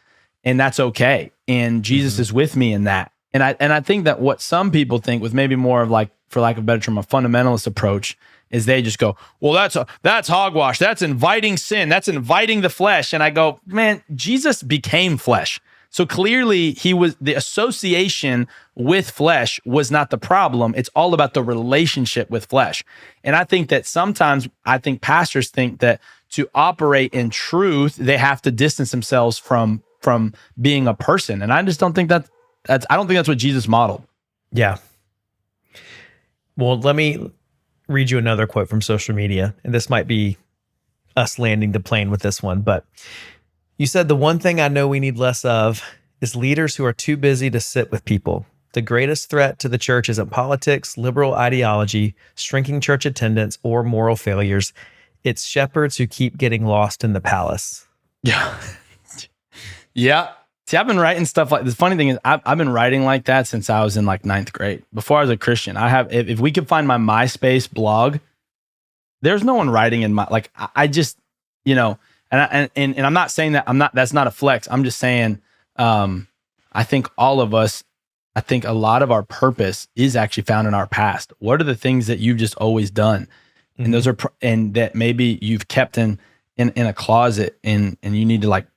and that's okay. And Jesus is with me in that. And I think that what some people think, with maybe more of, like, for lack of a better term, a fundamentalist approach, is they just go, well, that's hogwash. That's inviting sin. That's inviting the flesh. And I go, man, Jesus became flesh. So clearly the association with flesh was not the problem. It's all about the relationship with flesh. And I think that sometimes pastors think that to operate in truth, they have to distance themselves from being a person. And I just don't think I don't think that's what Jesus modeled. Yeah. Well, let me read you another quote from social media, and this might be us landing the plane with this one, but you said, the one thing I know we need less of is leaders who are too busy to sit with people. The greatest threat to the church isn't politics, liberal ideology, shrinking church attendance, or moral failures. It's shepherds who keep getting lost in the palace. Yeah. Yeah. See, I've been writing stuff like this. Funny thing is, I've been writing like that since I was in like 9th grade. Before I was a Christian, if we could find my MySpace blog, there's no one writing in my, like, I just, and I'm not saying that that's not a flex. I'm just saying, I think all of us, I think a lot of our purpose is actually found in our past. What are the things that you've just always done? Mm-hmm. And those are, and that maybe you've kept in a closet and you need to, like,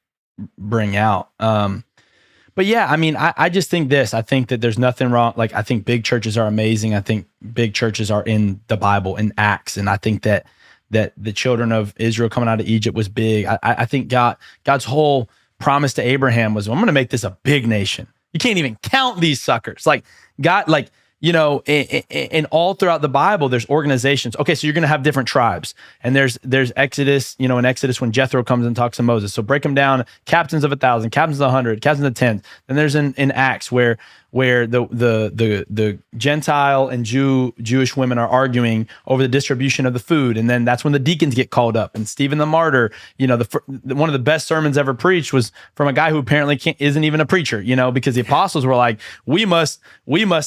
bring out. But yeah, I mean, I just think I think that there's nothing wrong. Like, I think big churches are amazing. I think big churches are in the Bible, in Acts. And I think that the children of Israel coming out of Egypt was big. I think God's whole promise to Abraham was, I'm going to make this a big nation. You can't even count these suckers. Like, God, like, and all throughout the Bible, there's organizations. Okay, so you're going to have different tribes, and there's Exodus. In Exodus when Jethro comes and talks to Moses. So break them down: captains of 1,000, captains of 100, captains of 10. Then there's in Acts where the Gentile and Jewish women are arguing over the distribution of the food, and then that's when the deacons get called up. And Stephen the martyr, one of the best sermons ever preached was from a guy who apparently isn't even a preacher. Because the apostles were like, we must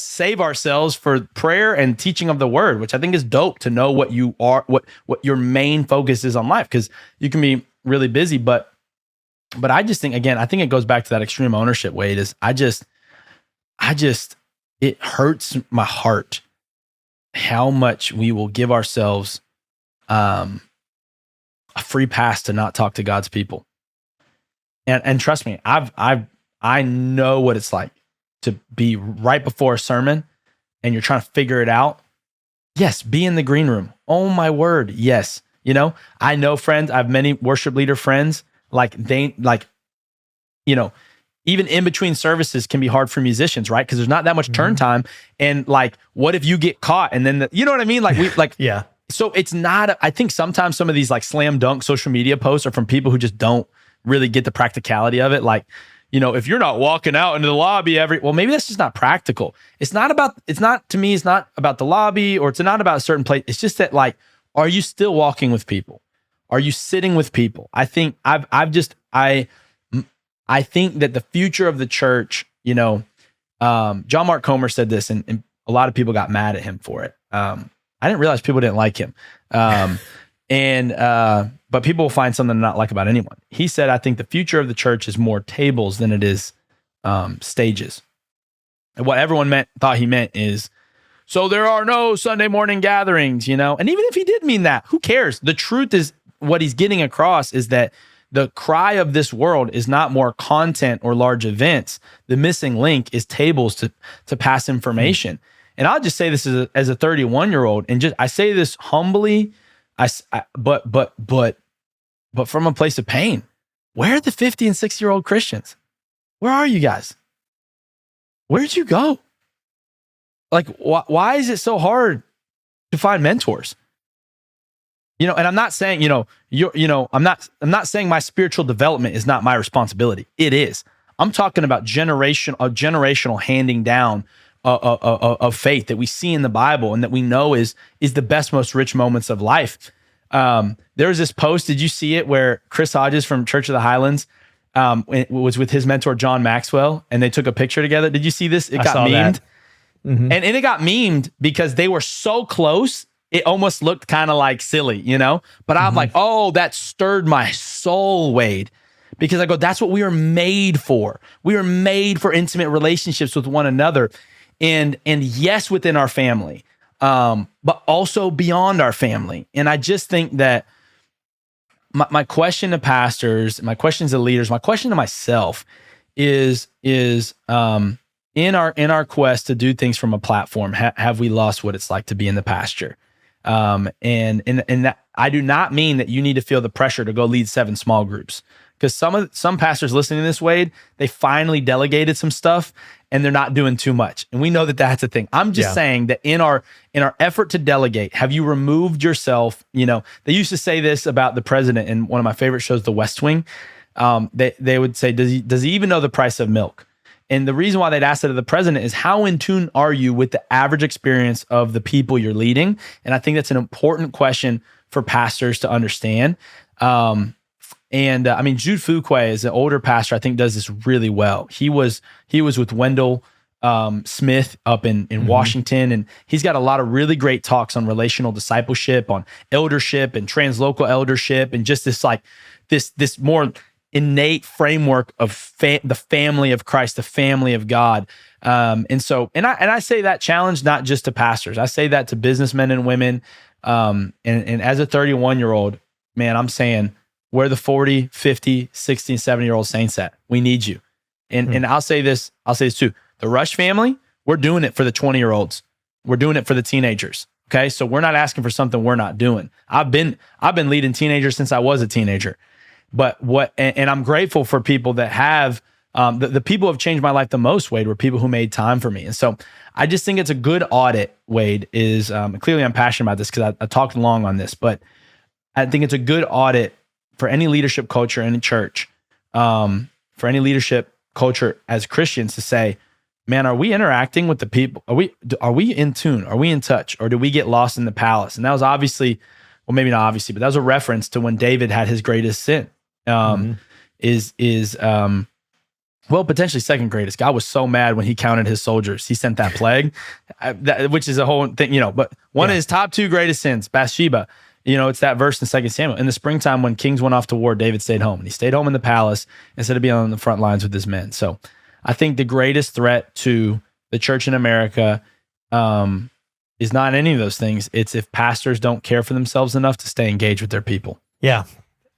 save ourselves for prayer and teaching of the word, which I think is dope to know what you are, what your main focus is on life, because you can be really busy. But I just think, again, I think it goes back to that extreme ownership, Wade, is I just, it hurts my heart how much we will give ourselves a free pass to not talk to God's people. And trust me, I know what it's like to be right before a sermon and you're trying to figure it out. Yes, be in the green room. Oh my word, yes. I know friends, I have many worship leader friends, even in between services can be hard for musicians, right? Because there's not that much turn time. And like, what if you get caught? And then, you know what I mean? Like, yeah. So it's not, I think sometimes some of these like slam dunk social media posts are from people who just don't really get the practicality of it. Like, if you're not walking out into the lobby well, maybe that's just not practical. It's not about the lobby, or it's not about a certain place. It's just that, like, are you still walking with people? Are you sitting with people? I think I think that the future of the church, John Mark Comer said this, and a lot of people got mad at him for it. I didn't realize people didn't like him. But people will find something to not like about anyone. He said, I think the future of the church is more tables than it is stages. And what everyone thought he meant is, so there are no Sunday morning gatherings, And even if he did mean that, who cares? The truth is, what he's getting across is that the cry of this world is not more content or large events. The missing link is tables to pass information. And I'll just say this as a 31-year-old, and I say this humbly, but from a place of pain. Where are the 50 and 60-year-old Christians? Where are you guys? Where'd you go? Like, why is it so hard to find mentors? And I'm not saying, I'm not saying my spiritual development is not my responsibility. It is. I'm talking about generational handing down of faith that we see in the Bible and that we know is the best, most rich moments of life. There was this post, did you see it, where Chris Hodges from Church of the Highlands was with his mentor, John Maxwell, and they took a picture together? Did you see this? It got memed. Mm-hmm. And it got memed because they were so close, it almost looked kind of like silly, But I'm like, oh, that stirred my soul, Wade. Because I go, that's what we are made for. We are made for intimate relationships with one another. And yes, within our family, but also beyond our family. And I just think that my question to pastors, my questions to leaders, my question to myself is in our quest to do things from a platform, have we lost what it's like to be in the pasture? And that, I do not mean that you need to feel the pressure to go lead 7 small groups, because some pastors listening to this, Wade, they finally delegated some stuff and they're not doing too much. And we know that that's a thing. I'm just saying that in our effort to delegate, have you removed yourself? They used to say this about the president in one of my favorite shows, The West Wing. They would say, does he even know the price of milk? And the reason why they'd ask that of the president is, how in tune are you with the average experience of the people you're leading? And I think that's an important question for pastors to understand. I mean, Jude Fuqua is an older pastor, I think does this really well. He was with Wendell Smith up in Washington, and he's got a lot of really great talks on relational discipleship, on eldership and translocal eldership, and just this more innate framework of the family of Christ, the family of God. And I say that challenge not just to pastors. I say that to businessmen and women. And as a 31-year-old, man, I'm saying, where the 40, 50, 60, 70-year-old saints at? We need you. And I'll say this too. The Rush family, we're doing it for the 20-year-olds. We're doing it for the teenagers. Okay. So we're not asking for something we're not doing. I've been leading teenagers since I was a teenager. But and I'm grateful for people that have, the people who have changed my life the most, Wade, were people who made time for me. And so I just think it's a good audit, Wade, is, clearly I'm passionate about this because I talked long on this, but I think it's a good audit for any leadership culture in a church, for any leadership culture as Christians, to say, man, are we interacting with the people? Are we in tune? Are we in touch? Or do we get lost in the palace? And that was obviously, well, maybe not obviously, but that was a reference to when David had his greatest sin. Potentially second greatest. God was so mad when he counted his soldiers. He sent that plague, which is a whole thing, but one of his top 2 greatest sins, Bathsheba. It's that verse in 2 Samuel. In the springtime, when kings went off to war, David stayed home. And he stayed home in the palace instead of being on the front lines with his men. So I think the greatest threat to the church in America is not any of those things. It's if pastors don't care for themselves enough to stay engaged with their people. Yeah.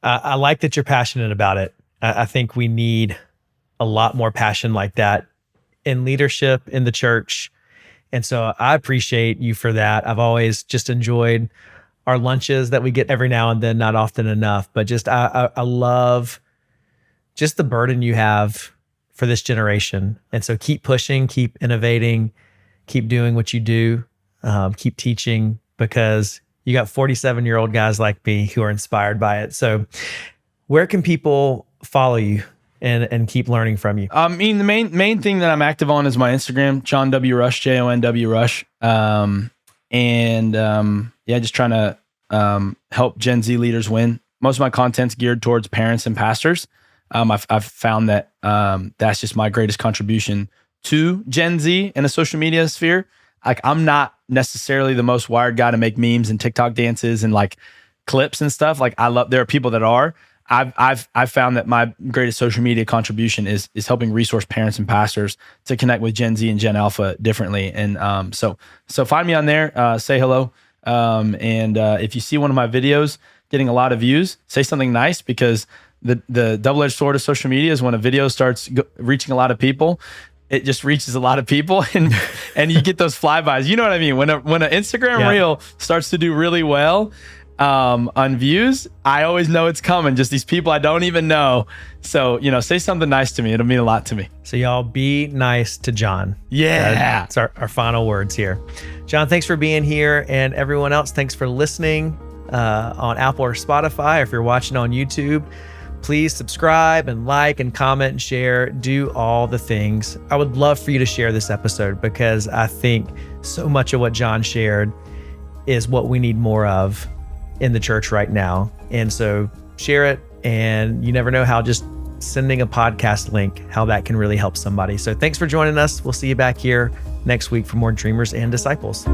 I like that you're passionate about it. I think we need a lot more passion like that in leadership in the church. And so I appreciate you for that. I've always just enjoyed our lunches that we get every now and then, not often enough, but just I love just the burden you have for this generation. And so keep pushing, keep innovating, keep doing what you do, keep teaching, because you got 47-year-old guys like me who are inspired by it. So where can people follow you and keep learning from you? I mean, the main thing that I'm active on is my Instagram, John W. Rush, JONW Rush. Just trying to help Gen Z leaders win. Most of my content's geared towards parents and pastors. I've found that that's just my greatest contribution to Gen Z in a social media sphere. Like, I'm not necessarily the most wired guy to make memes and TikTok dances and like clips and stuff. Like, there are people that are. I've found that my greatest social media contribution is helping resource parents and pastors to connect with Gen Z and Gen Alpha differently. And so find me on there, say hello. And if you see one of my videos getting a lot of views, say something nice, because the double-edged sword of social media is when a video starts reaching a lot of people, it just reaches a lot of people, and you get those flybys. You know what I mean? When an Instagram reel starts to do really well on views, I always know it's coming. Just these people I don't even know. So, say something nice to me. It'll mean a lot to me. So y'all be nice to John. Yeah. That's our final words here. John, thanks for being here. And everyone else, thanks for listening on Apple or Spotify. Or if you're watching on YouTube, please subscribe and like and comment and share. Do all the things. I would love for you to share this episode, because I think so much of what John shared is what we need more of in the church right now. And so share it, and you never know how just sending a podcast link, how that can really help somebody. So thanks for joining us. We'll see you back here next week for more Dreamers and Disciples.